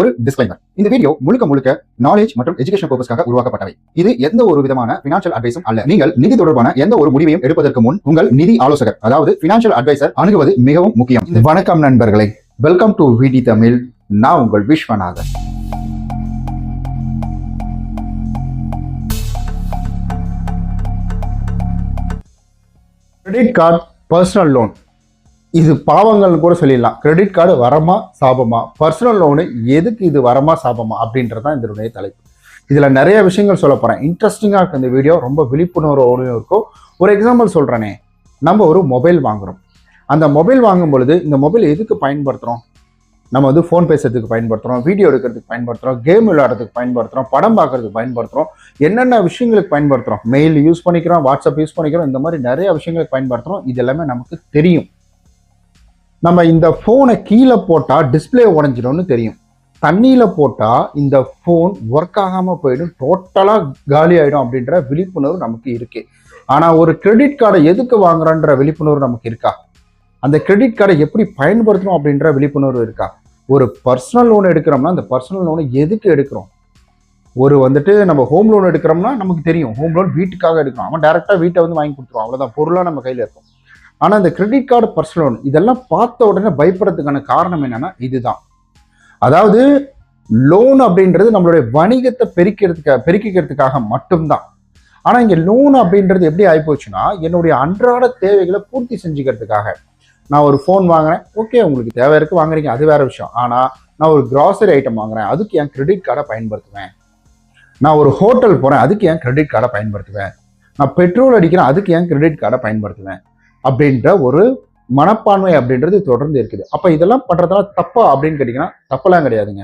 ஒரு டிஸ்க்ளைமர். இந்த வீடியோ முழுக்க நாலேஜ் மற்றும் எஜுகேஷன் பர்பஸ்க்காக உருவாக்கப்பட்டவை. இது எந்த ஒரு விதமான ஃபினான்ஷியல் அட்வைஸும் அல்ல. நீங்கள் நிதி தொடர்பான எந்த ஒரு முடிவையும் எடுப்பதற்கு முன் உங்கள் நிதி ஆலோசகர், அதாவது ஃபினான்ஷியல் அட்வைசர் அணுகுவது மிகவும் முக்கியம். வணக்கம் நண்பர்களே, வெல்கம் டு விடி தமிழ். நான் உங்கள் Viswanathan. Credit card, personal loan, இது பாவங்கள்னு கூட சொல்லிடலாம். கிரெடிட் கார்டு வரமா சாபமா, பர்சனல் லோனு எதுக்கு இது வரமா சாபமா அப்படின்றதான் இதனுடைய தலைப்பு. இதுல நிறைய விஷயங்கள் சொல்ல போறேன். இன்ட்ரெஸ்டிங்கா இருக்கு இந்த வீடியோ, ரொம்ப விழிப்புணர்வோடு இருக்கும். ஒரு எக்ஸாம்பிள் சொல்றேனே, நம்ம ஒரு மொபைல் வாங்குறோம். அந்த மொபைல் வாங்கும் பொழுது இந்த மொபைல் எதுக்கு பயன்படுத்துறோம்? நம்ம வந்து ஃபோன் பேசுறதுக்கு பயன்படுத்துறோம், வீடியோ எடுக்கிறதுக்கு பயன்படுத்துறோம், கேம் விளையாடுறதுக்கு பயன்படுத்துறோம், படம் பார்க்கறதுக்கு பயன்படுத்துறோம், என்னென்ன விஷயங்களுக்கு பயன்படுத்துறோம். மெயில் யூஸ் பண்ணிக்கிறோம், வாட்ஸ்அப் யூஸ் பண்ணிக்கிறோம், இந்த மாதிரி நிறைய விஷயங்களுக்கு பயன்படுத்துறோம். இது எல்லாமே நமக்கு தெரியும். நம்ம இந்த ஃபோனை கீழே போட்டா டிஸ்பிளே உடஞ்சிடும்னு தெரியும். தண்ணியில போட்டா இந்த ஃபோன் ஒர்க் ஆகாம போயிடும், டோட்டலா காலி ஆயிடும் அப்படின்ற விழிப்புணர்வு நமக்கு இருக்கு. ஆனா ஒரு கிரெடிட் கார்டை எதுக்கு வாங்குறோன்ற விழிப்புணர்வு நமக்கு இருக்கா? அந்த கிரெடிட் கார்டை எப்படி பயன்படுத்தணும் அப்படின்ற விழிப்புணர்வு இருக்கா? ஒரு பர்சனல் லோன் எடுக்கிறோம்னா அந்த பர்சனல் லோனை எதுக்கு எடுக்கிறோம்? நம்ம ஹோம் லோன் எடுக்கிறோம்னா நமக்கு தெரியும், ஹோம் லோன் வீட்டுக்காக எடுக்கிறோம். அவன் டைரக்டா வீட்டை வந்து வாங்கி கொடுத்துருவான், அவ்வளவுதான், பொருளா நம்ம கையில இருக்கும். ஆனா இந்த கிரெடிட் கார்டு, பர்சனல் லோன் இதெல்லாம் பார்த்த உடனே பயப்படுறதுக்கான காரணம் என்னன்னா இதுதான். அதாவது லோன் அப்படின்றது நம்மளுடைய வணிகத்தை பெருக்கிக்கிறதுக்காக மட்டும்தான். ஆனா இங்க லோன் அப்படின்றது எப்படி ஆயிப்போச்சுன்னா, என்னுடைய அன்றாட தேவைகளை பூர்த்தி செஞ்சுக்கிறதுக்காக. நான் ஒரு ஃபோன் வாங்குறேன், ஓகே, உங்களுக்கு தேவை இருக்கு வாங்குறீங்க, அது வேற விஷயம். ஆனா நான் ஒரு கிராசரி ஐட்டம் வாங்குறேன், அதுக்கு என் கிரெடிட் கார்டை பயன்படுத்துவேன். நான் ஒரு ஹோட்டல் போறேன், அதுக்கு என் கிரெடிட் கார்டை பயன்படுத்துவேன். நான் பெட்ரோல் அடிக்கிறேன், அதுக்கு என் கிரெடிட் கார்டை பயன்படுத்துவேன் அப்படின்ற ஒரு மனப்பான்மை அப்படின்றது தொடர்ந்து இருக்குது. அப்ப இதெல்லாம் பண்றதுனால தப்பா அப்படின்னு கேட்டீங்கன்னா தப்பெல்லாம் கிடையாதுங்க.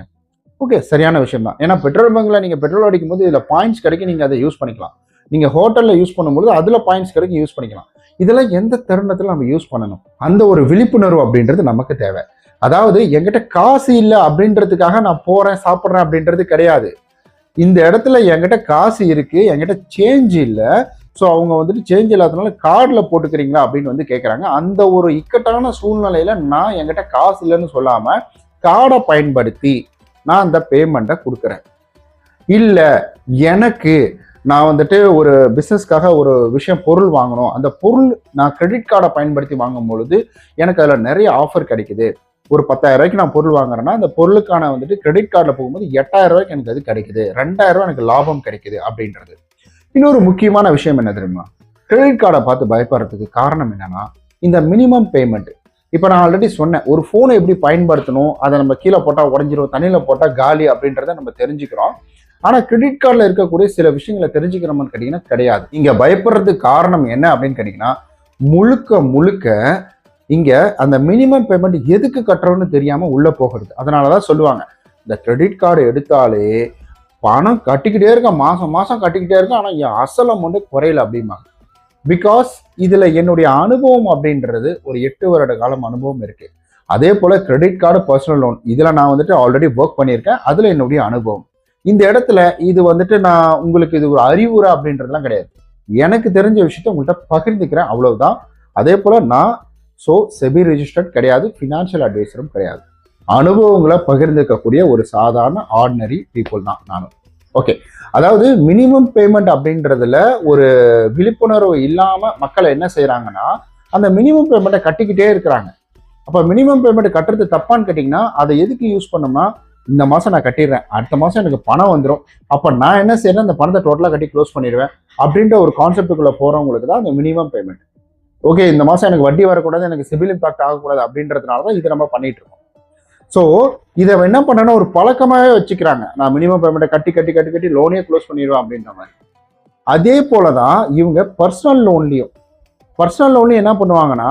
ஓகே, சரியான விஷயம் தான். ஏன்னா பெட்ரோல் பங்க்ல நீங்க பெட்ரோல் அடிக்கும் போது இதுல பாயிண்ட்ஸ் கிடைக்கும், நீங்க அதை யூஸ் பண்ணிக்கலாம். நீங்க ஹோட்டல்ல யூஸ் பண்ணும்போது அதுல பாயிண்ட்ஸ் கிடைக்கும், யூஸ் பண்ணிக்கலாம். இதெல்லாம் எந்த தருணத்துல நம்ம யூஸ் பண்ணணும்? அந்த ஒரு விழிப்புணர்வு அப்படின்றது நமக்கு தேவை. அதாவது என்கிட்ட காசு இல்லை அப்படின்றதுக்காக நான் போறேன் சாப்பிட்றேன் அப்படின்றது கிடையாது. இந்த இடத்துல என்கிட்ட காசு இருக்கு, என்கிட்ட சேஞ்ச் இல்லை, ஸோ அவங்க வந்துட்டு சேஞ்ச் இல்லாதனால கார்டில் போட்டுக்கிறீங்களா அப்படின்னு வந்து கேட்குறாங்க. அந்த ஒரு இக்கட்டான சூழ்நிலையில நான் என்கிட்ட காசு இல்லைன்னு சொல்லாம கார்டை பயன்படுத்தி நான் அந்த பேமெண்ட்டை கொடுக்குறேன். இல்லை, எனக்கு நான் வந்துட்டு ஒரு பிஸ்னஸ்க்காக ஒரு விஷயம் பொருள் வாங்கணும், அந்த பொருள் நான் கிரெடிட் கார்டை பயன்படுத்தி வாங்கும் பொழுது எனக்கு அதில் நிறைய ஆஃபர் கிடைக்குது. ஒரு 10,000 ரூபாய்க்கு நான் பொருள் வாங்குறேன்னா அந்த பொருளுக்கான வந்துட்டு கிரெடிட் கார்டில் போகும்போது 8,000 ரூபாய்க்கு எனக்கு அது கிடைக்குது, 2,000 ரூபாய் எனக்கு லாபம் கிடைக்குது அப்படின்றது. இன்னொரு முக்கியமான விஷயம் என்ன தெரியுமா? கிரெடிட் கார்டை பார்த்து பயப்படுறதுக்கு காரணம் என்னன்னா இந்த மினிமம் பேமெண்ட். இப்போ நான் ஆல்ரெடி சொன்னேன், ஒரு ஃபோனை எப்படி பயன்படுத்தணும், அதை நம்ம கீழே போட்டால் உடஞ்சிரும், தண்ணியில போட்டால் காலி அப்படின்றத நம்ம தெரிஞ்சுக்கிறோம். ஆனால் கிரெடிட் கார்டில் இருக்கக்கூடிய சில விஷயங்களை தெரிஞ்சுக்கிறோம்னு கேட்டிங்கன்னா கிடையாது. இங்கே பயப்படுறதுக்கு காரணம் என்ன அப்படின்னு கேட்டிங்கன்னா, முழுக்க இங்க அந்த மினிமம் பேமெண்ட் எதுக்கு கட்டுறோம்னு தெரியாம உள்ள போகிறது. அதனாலதான் சொல்லுவாங்க, இந்த கிரெடிட் கார்டு எடுத்தாலே பணம் கட்டிக்கிட்டே இருக்க, மாசம் கட்டிக்கிட்டே இருக்க, ஆனா என் அசலம் வந்து குறையல அப்படிம்பாங்க. பிகாஸ் இதுல என்னுடைய அனுபவம் அப்படின்றது ஒரு 8 வருட காலம் அனுபவம் இருக்கு. அதே போல கிரெடிட் கார்டு, பர்சனல் லோன் இதுல நான் வந்துட்டு ஆல்ரெடி ஒர்க் பண்ணியிருக்கேன். அதுல என்னுடைய அனுபவம். இந்த இடத்துல இது வந்துட்டு நான் உங்களுக்கு இது ஒரு அறிவுரை அப்படின்றதுலாம் கிடையாது. எனக்கு தெரிஞ்ச விஷயத்த உங்கள்கிட்ட பகிர்ந்துக்கிறேன், அவ்வளவுதான். அதே போல நான் செபி ரெஜிஸ்டர்ட் கிடையாது, ஃபினான்ஷியல் அட்வைசரும் கிடையாது. அனுபவங்களை பகிர்ந்துக்கக்கூடிய ஒரு சாதாரண ஆர்டினரி பீப்புள் தான் நானும். ஓகே, அதாவது மினிமம் பேமெண்ட் அப்படின்றதுல ஒரு விழிப்புணர்வு இல்லாம மக்கள் என்ன செய்யறாங்கன்னா, அந்த மினிமம் பேமெண்ட்டை கட்டிக்கிட்டே இருக்கிறாங்க. அப்ப மினிமம் பேமெண்ட் கட்டுறது தப்பான்னு கேட்டீங்கன்னா, அதை எதுக்கு யூஸ் பண்ணோம்னா, இந்த மாசம் நான் கட்டிடுறேன், அடுத்த மாசம் எனக்கு பணம் வந்துடும், அப்ப நான் என்ன செய்யறேன், அந்த பணத்தை டோட்டலா கட்டி க்ளோஸ் பண்ணிடுவேன் அப்படின்ற ஒரு கான்செப்டுக்குள்ள போறவங்களுக்கு தான் அந்த மினிமம் பேமெண்ட். ஓகே, இந்த மாசம் எனக்கு வட்டி வரக்கூடாது, எனக்கு சிபில் இம்பாக்ட் ஆகக்கூடாது அப்படின்றதுனாலதான் இதை நம்ம பண்ணிட்டு இருக்கோம். ஸோ இதை என்ன பண்ணனா ஒரு பழக்கமாவே வச்சுக்கிறாங்க. நான் மினிமம் பேமெண்ட்டை கட்டி லோனே க்ளோஸ் பண்ணிடுவேன் அப்படின்ற மாதிரி. அதே போலதான் இவங்க பர்சனல் லோன்லயும் என்ன பண்ணுவாங்கன்னா,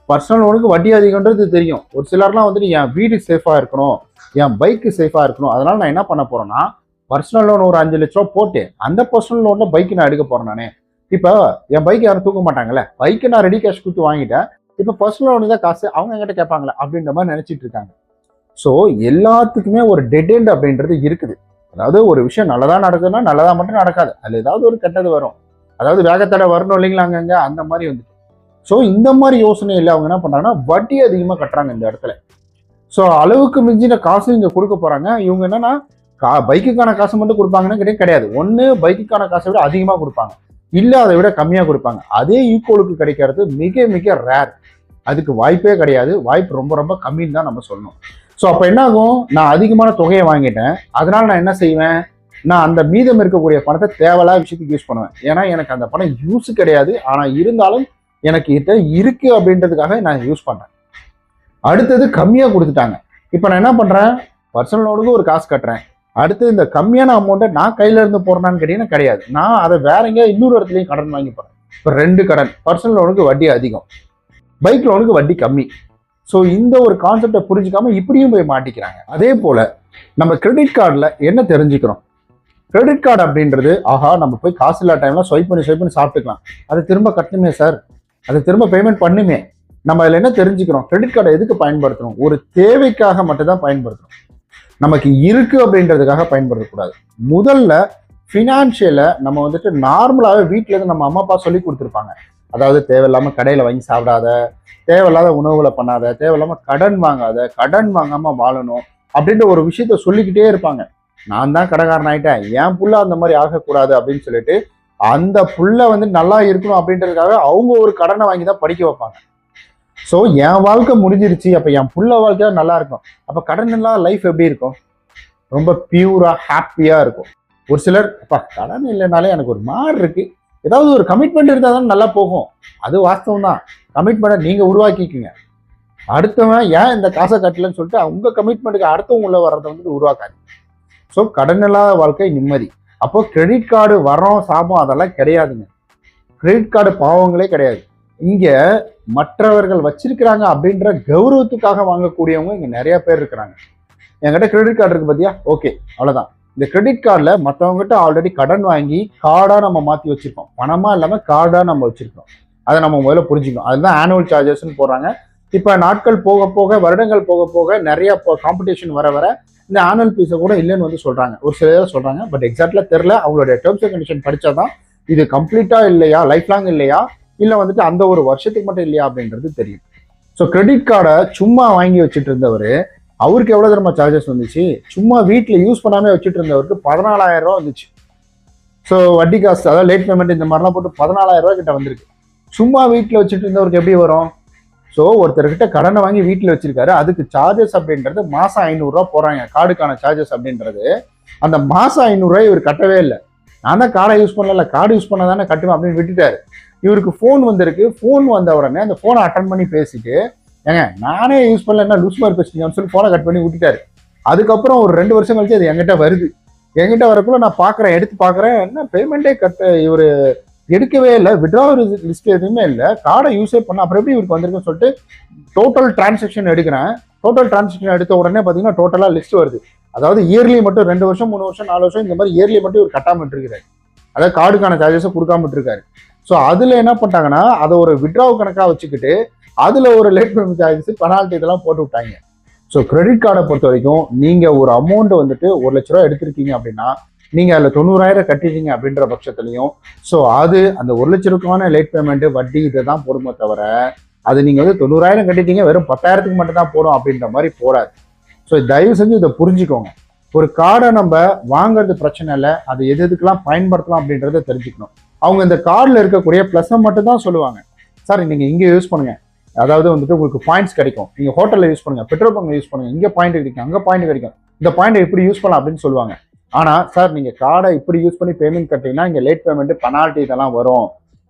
பர்சனல் லோனுக்கு வட்டி அதிகம்ன்றது தெரியும். ஒரு சிலர்லாம் வந்துட்டு என் வீடு சேஃபா இருக்கணும், என் பைக்கு சேஃபா இருக்கணும், அதனால நான் என்ன பண்ண போறேன்னா பர்சனல் லோன் ஒரு 5 லட்ச ரூபா போட்டு அந்த பர்சனல் லோன்ல பைக்கு நான் எடுக்க போறேன். நானே இப்போ என் பைக் யாரும் தூக்க மாட்டாங்கல்ல, பைக்கு நான் ரெடி கேஷ் கொடுத்து வாங்கிட்டேன், இப்போ பர்சனல் லோனு தான் காசு அவங்க என்கிட்ட கேட்பாங்களே அப்படின்ற மாதிரி நினைச்சிட்டு இருக்காங்க. ஸோ எல்லாத்துக்குமே ஒரு டெட் எண்ட் அப்படின்றது இருக்குது. அதாவது ஒரு விஷயம் நல்லதா நடக்குதுன்னா நல்லதா மட்டும் நடக்காது, அதுல ஏதாவது ஒரு கெட்டது வரும். அதாவது வேகத்தடை வரணும் இல்லைங்களா, அங்கங்க அந்த மாதிரி வந்துட்டு. ஸோ இந்த மாதிரி யோசனை இல்லை, அவங்க என்ன பண்றாங்கன்னா வட்டி அதிகமாக கட்டுறாங்க இந்த இடத்துல. ஸோ அளவுக்கு மிஞ்சின காசு இங்கே கொடுக்க போகிறாங்க. இவங்க என்னன்னா பைக்குக்கான காசு மட்டும் கொடுப்பாங்கன்னு கிடையாது. ஒன்று பைக்குக்கான காசை விட அதிகமாக கொடுப்பாங்க, இல்லை அதை விட கம்மியாக கொடுப்பாங்க. அதே ஈக்குவலுக்கு கிடைக்கிறது மிக மிக ரேர். அதுக்கு வாய்ப்பே கிடையாது. வாய்ப்பு ரொம்ப ரொம்ப கம்மின்னு தான் நம்ம சொல்லணும். ஸோ அப்போ என்ன ஆகும், நான் அதிகமான தொகையை வாங்கிட்டேன், அதனால நான் என்ன செய்வேன், நான் அந்த மீதம் இருக்கக்கூடிய பணத்தை தேவையில்லாத விஷயத்துக்கு யூஸ் பண்ணுவேன். ஏன்னா எனக்கு அந்த பணம் யூஸ் கிடையாது, ஆனால் இருந்தாலும் எனக்கு கிட்ட இருக்கு அப்படின்றதுக்காக நான் யூஸ் பண்ணுறேன். அடுத்தது கம்மியாக கொடுத்துட்டாங்க. இப்போ நான் என்ன பண்ணுறேன், பர்சனல் லோனுக்கு ஒரு காசு கட்டுறேன். அடுத்து இந்த கம்மியான அமௌண்ட்டை நான் கையில இருந்து போறேன்னு கேட்டீங்கன்னா கிடையாது. நான் அதை வேற எங்கேயா இன்னொரு இடத்துலையும் கடன் வாங்கி போறேன். இப்போ 2 கடன், பர்சனல் லோனுக்கு வட்டி அதிகம், பைக் லோனுக்கு வட்டி கம்மி. ஸோ இந்த ஒரு கான்செப்டை புரிஞ்சுக்காம இப்படியும் போய் மாட்டிக்கிறாங்க. அதே போல நம்ம கிரெடிட் கார்டில் என்ன தெரிஞ்சுக்கிறோம், கிரெடிட் கார்டு அப்படின்றது ஆஹா நம்ம போய் காசு இல்லாத டைம்ல ஸ்வைப் பண்ணி சாப்பிட்டுக்கலாம், அதை திரும்ப கட்டணுமே சார், அதை திரும்ப பேமெண்ட் பண்ணுமே. நம்ம அதில் என்ன தெரிஞ்சுக்கிறோம், கிரெடிட் கார்டை எதுக்கு பயன்படுத்தணும், ஒரு தேவைக்காக மட்டும்தான் பயன்படுத்தணும், நமக்கு இருக்கு அப்படின்றதுக்காக பயன்படுத்தக்கூடாது. முதல்ல ஃபினான்ஷியலை நம்ம வந்துட்டு நார்மலாகவே வீட்டில இருந்து நம்ம அம்மா அப்பா சொல்லி கொடுத்துருப்பாங்க. அதாவது தேவையில்லாமல் கடையில் வாங்கி சாப்பிடாத, தேவையில்லாத உணவுகளை பண்ணாத, தேவையில்லாமல் கடன் வாங்காத, கடன் வாங்காமல் வாழணும் அப்படின்ற ஒரு விஷயத்த சொல்லிக்கிட்டே இருப்பாங்க. நான் தான் கடைக்காரன் ஆயிட்டேன், என் புள்ள அந்த மாதிரி ஆகக்கூடாது அப்படின்னு சொல்லிட்டு அந்த புள்ள வந்து நல்லா இருக்கணும் அப்படின்றதுக்காக அவங்க ஒரு கடனை வாங்கி தான் படிக்க வைப்பாங்க. ஸோ என் வாழ்க்கை முடிஞ்சிருச்சு, அப்போ என் புள்ள வாழ்க்கையா நல்லா இருக்கும், அப்போ கடன் இல்லாத லைஃப் எப்படி இருக்கும், ரொம்ப பியூரா ஹாப்பியா இருக்கும். ஒரு சிலர் அப்பா கடன் இல்லைனாலே எனக்கு ஒரு மாதிரி இருக்கு, ஏதாவது ஒரு கமிட்மெண்ட் இருந்தால் தான் நல்லா போகும். அது வாஸ்தவம் தான், கமிட்மெண்ட்டை நீங்க உருவாக்கிக்குங்க. அடுத்தவன் ஏன் இந்த காசை கட்டலன்னு சொல்லிட்டு உங்க கமிட்மெண்ட்டுக்கு அடுத்தவங்க உள்ள வர்றதை வந்து உருவாக்காது. ஸோ கடன் இல்லாத வாழ்க்கை நிம்மதி. அப்போ கிரெடிட் கார்டு வரோம் சாபம் அதெல்லாம் கிடையாதுங்க. கிரெடிட் கார்டு பாவங்களே கிடையாது. இங்க மற்றவர்கள் வச்சிருக்கிறாங்க அப்படின்ற கௌரவத்துக்காக வாங்கக்கூடியவங்க இங்க நிறைய பேர் இருக்கிறாங்க. என்கிட்ட கிரெடிட் கார்டு இருக்கு பாத்தியா, ஓகே அவ்வளவுதான். இந்த கிரெடிட் கார்டுல மற்றவங்ககிட்ட ஆல்ரெடி கடன் வாங்கி கார்டா நம்ம மாத்தி வச்சிருக்கோம், பணமா இல்லாம கார்டா நம்ம வச்சிருக்கோம். அதை நம்ம முதல்ல புரிஞ்சுக்கணும். அதுதான் ஆனுவல் சார்ஜஸ்ன்னு போடுறாங்க. இப்ப நாட்கள் போக போக, வருடங்கள் போக போக நிறைய காம்படிஷன் வர வர இந்த ஆனுவல் ஃபீஸை கூட இல்லைன்னு வந்து சொல்றாங்க, ஒரு சில சொல்றாங்க. பட் எக்ஸாக்ட்லா தெரியல, அவங்களுடைய டேர்ம்ஸ் அண்ட் கண்டிஷன் படிச்சாதான் இது கம்ப்ளீட்டா இல்லையா, லைஃப் லாங் இல்லையா, இல்லை வந்துட்டு அந்த ஒரு வருஷத்துக்கு மட்டும் இல்லையா அப்படின்றது தெரியும். ஸோ கிரெடிட் கார்டை சும்மா வாங்கி வச்சுட்டு இருந்தவர் அவருக்கு எவ்வளோ தரமா சார்ஜஸ் வந்துச்சு, சும்மா வீட்டில் யூஸ் பண்ணாமல் வச்சுட்டு இருந்தவருக்கு 14,000 ரூபா வந்துச்சு. ஸோ வட்டி காசு, அதாவது லேட் பேமெண்ட் இந்த மாதிரிலாம் போட்டு 14,000 ரூபா கிட்ட வந்திருக்கு. சும்மா வீட்டில் வச்சுட்டு இருந்தவருக்கு எப்படி வரும்? ஸோ ஒருத்தர்கிட்ட கடனை வாங்கி வீட்டில் வச்சிருக்காரு, அதுக்கு சார்ஜஸ் அப்படின்றது மாதம் 500 ரூபா போகிறாங்க, கார்டுக்கான சார்ஜஸ் அப்படின்றது. அந்த மாதம் 500 ரூபாய் இவர் கட்டவே இல்லை. நான் தான் கார்டை யூஸ் பண்ணல, கார்டு யூஸ் பண்ண தானே கட்டுவேன் அப்படின்னு விட்டுட்டாரு. இவருக்கு ஃபோன் வந்திருக்கு, ஃபோன் வந்த உடனே அந்த ஃபோனை அட்டன் பண்ணி பேசிட்டு ஏங்க நானே யூஸ் பண்ணல, என்ன லூஸ் மாதிரி பேசுறீங்கன்னு சொல்லி ஃபோனை கட் பண்ணி விட்டுட்டாரு. அதுக்கப்புறம் ஒரு 2 வருஷம் கழிச்சு அது என்கிட்ட வருது. என்கிட்ட வரக்குள்ள நான் பார்க்குறேன், எடுத்து பார்க்குறேன், என்ன பேமெண்ட்டே இவர் எடுக்கவே இல்லை, விட்ராவல் லிஸ்ட் எதுவுமே இல்லை, கார்டை யூஸே பண்ண, அப்புறம் எப்படி இவருக்கு வந்திருக்குன்னு சொல்லிட்டு டோட்டல் டிரான்சாக்ஷன் எடுக்கிறேன். டோட்டல் டிரான்சாக்ஷன் எடுத்த உடனே பார்த்தீங்கன்னா டோட்டலாக லிஸ்ட் வருது. அதாவது இயர்லி மட்டும் 2 வருஷம் 3 வருஷம் 4 வருஷம் இந்த மாதிரி இயர்லி மட்டும் இவர் கட்டாமட்டு இருக்காரு, அதாவது கார்டுக்கான சார்ஜஸை கொடுக்காமட்டு இருக்காரு. ஸோ அதில் என்ன பண்ணிட்டாங்கன்னா அதை ஒரு விட்ராவல் கணக்காக வச்சுக்கிட்டு அதில் ஒரு லேட் பேமெண்ட் சார்ஜஸ் பெனால்ட்டி இதெல்லாம் போட்டு விட்டாங்க. ஸோ கிரெடிட் கார்டை பொறுத்த வரைக்கும் நீங்கள் ஒரு அமௌண்ட் வந்துட்டு 1 லட்ச ரூபா எடுத்திருக்கீங்க அப்படின்னா நீங்கள் அதில் 90,000 கட்டிட்டீங்க அப்படின்ற பட்சத்துலையும் ஸோ அது அந்த 1 லட்ச ரூபாய்க்கான லேட் பேமெண்ட்டு வட்டி இதை தான் போடுமே தவிர அது நீங்கள் வந்து 90,000 கட்டிட்டீங்க வெறும் 10,000க்கு மட்டும் தான் போடும் அப்படின்ற மாதிரி போடாது. ஸோ தயவு செஞ்சு இதை புரிஞ்சுக்கோங்க. ஒரு கார்டை நம்ம வாங்குறது பிரச்சனை இல்லை, அது எதுக்கெல்லாம் பயன்படுத்தலாம் அப்படின்றத தெரிஞ்சுக்கணும். அவங்க இந்த கார்டில் இருக்கக்கூடிய ப்ளஸ்ஸை மட்டும் தான் சொல்லுவாங்க. சார் நீங்கள் இங்கே யூஸ் பண்ணுங்க, அதாவது வந்துட்டு உங்களுக்கு பாயிண்ட்ஸ் கிடைக்கும், நீங்கள் ஹோட்டலில் யூஸ் பண்ணுங்க, பெட்ரோல் பங்க் யூஸ் பண்ணுங்க, இங்கே பாயிண்ட் கிடைக்கும், அங்கே பாயிண்ட் கிடைக்கும், இந்த பாயிண்ட் இப்படி யூஸ் பண்ணலாம் அப்படின்னு சொல்லுவாங்க. ஆனால் சார் நீங்கள் கார்டை இப்படி யூஸ் பண்ணி பேமெண்ட் கட்டிங்கன்னா இங்கே லேட் பேமெண்ட் பெனால்ட்டி இதெல்லாம் வரும்,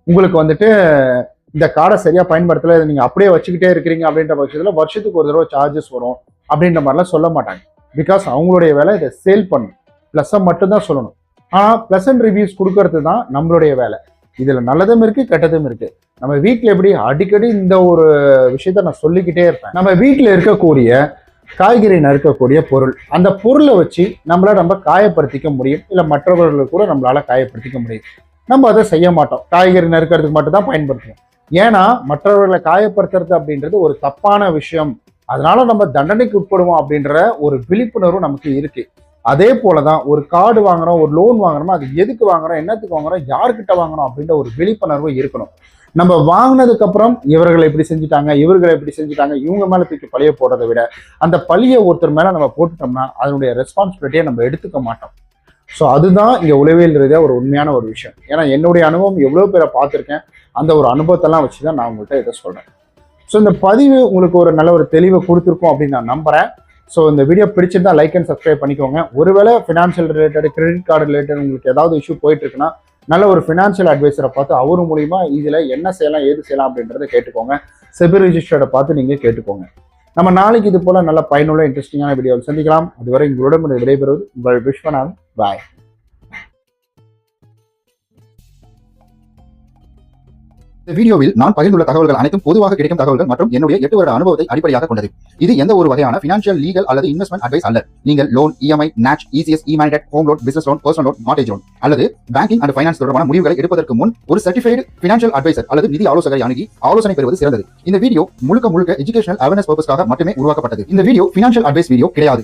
உங்களுக்கு வந்துட்டு இந்த கார்டை சரியாக பயன்படுத்தலை, இதை நீங்கள் அப்படியே வச்சுக்கிட்டே இருக்கிறீங்க அப்படின்ற பட்சத்தில் வருஷத்துக்கு ஒரு தடவை சார்ஜஸ் வரும் அப்படின்ற மாதிரிலாம் சொல்ல மாட்டாங்க. பிகாஸ் அவங்களுடைய வேலை இதை சேல் பண்ணணும், ப்ளஸ்ஸை மட்டும்தான் சொல்லணும். ஆனால் ப்ளசன்ட் ரிவ்யூஸ் கொடுக்கறது தான் நம்மளுடைய வேலை. இதில் நல்லதும் இருக்குது கெட்டதும் இருக்குது. நம்ம வீட்டில் எப்படி அடிக்கடி இந்த ஒரு விஷயத்த நான் சொல்லிக்கிட்டே இருப்பேன், நம்ம வீட்டில் இருக்கக்கூடிய காய்கறி நறுக்கக்கூடிய பொருள், அந்த பொருளை வச்சு நம்ம காயப்படுத்திக்க முடியும், இல்லை மற்றவர்களுக்கு கூட நம்மளால காயப்படுத்திக்க முடியும். நம்ம அதை செய்ய மாட்டோம், காய்கறி நறுக்கிறதுக்கு மட்டும் தான் பயன்படுத்துவோம். ஏன்னா மற்றவர்களை காயப்படுத்துறது அப்படின்றது ஒரு தப்பான விஷயம், அதனால நம்ம தண்டனைக்கு உட்படுவோம் அப்படின்ற ஒரு விழிப்புணர்வு நமக்கு இருக்கு. அதே போலதான் ஒரு கார்டு வாங்குறோம், ஒரு லோன் வாங்குறோம், அது எதுக்கு வாங்குறோம், என்னத்துக்கு வாங்குறோம், யார்கிட்ட வாங்குறோம் அப்படின்ற ஒரு விழிப்புணர்வு இருக்கணும். நம்ம வாங்கினதுக்கு அப்புறம் இவர்களை இப்படி செஞ்சுட்டாங்க, இவர்களை இப்படி செஞ்சுட்டாங்க, இவங்க மேல தூக்கி பழிய போடுறதை விட அந்த பழிய ஒருத்தர் மேல நம்ம போட்டுட்டோம்னா அதனுடைய ரெஸ்பான்சிபிலிட்டியை நம்ம எடுத்துக்க மாட்டோம். ஸோ அதுதான் இங்க உளவியல் ரீதியா ஒரு உண்மையான ஒரு விஷயம். ஏன்னா என்னுடைய அனுபவம் எவ்வளவு பேரை பார்த்துருக்கேன், அந்த ஒரு அனுபவத்தெல்லாம் வச்சுதான் நான் உங்கள்கிட்ட இதை சொல்றேன். ஸோ இந்த பதிவு உங்களுக்கு ஒரு நல்ல ஒரு தெளிவை கொடுத்துருக்கோம் அப்படின்னு நான் நம்புறேன். ஸோ இந்த வீடியோ பிடிச்சிருந்தா லைக் அண்ட் சப்ஸ்கிரைப் பண்ணிக்கோங்க. ஒருவேளை financial related, credit card related உங்களுக்கு ஏதாவது இஷ்யூ போயிட்டு இருக்குன்னா நல்ல ஒரு ஃபினான்ஷியல் அட்வைசரை பார்த்து அவர் மூலியமா இதுல என்ன செய்யலாம், ஏது செய்யலாம் அப்படின்றத கேட்டுக்கோங்க. செபி ரிஜிஸ்டர்டை பார்த்து நீங்க கேட்டுக்கோங்க. நம்ம நாளைக்கு இது போல நல்ல பயனுள்ள இன்ட்ரெஸ்டிங்கான வீடியோவில் சந்திக்கலாம். அதுவரை உங்களுடன் விடைபெறுவது உங்கள் விஸ்வநாதன். பாய். இந்த வீடியோவில் நான் பகிர்ந்துள்ள தகவல்கள் அனைத்தும் பொதுவாக கிடைக்கும் தகவல்கள் மற்றும் என்னுடைய 8 வருட அனுபவத்தை அடிப்படையாக கொண்டது. இது எந்த ஒரு வகையான பினான்சியல், லீகல் அல்லது இன்வெஸ்ட்மெண்ட் அட்வைஸ் அல்ல. நீங்கள் loan, EMI, NACH, ECS, e-mandate, home loan, business loan, personal loan, mortgage loan அல்லது பேங்கிங் அண்ட் ஃபைனான்ஸ் தொடர்பான முடிவுகளை எடுப்பதற்கு முன் ஒரு சர்டிஃபைடு பினான்சியல் அட்வைசர் அல்லது நிதி ஆலோசகரை அணுகி ஆலோசனை பெறுவது சிறந்தது. இந்த வீடியோ முழுக்க எஜுகேஷனல் அவேர்னஸ் பர்பஸ்க்காக மட்டுமே உருவாக்கப்பட்டது. இந்த வீடியோ பினான்சியல் அட்வைஸ் வீடியோ கிடையாது.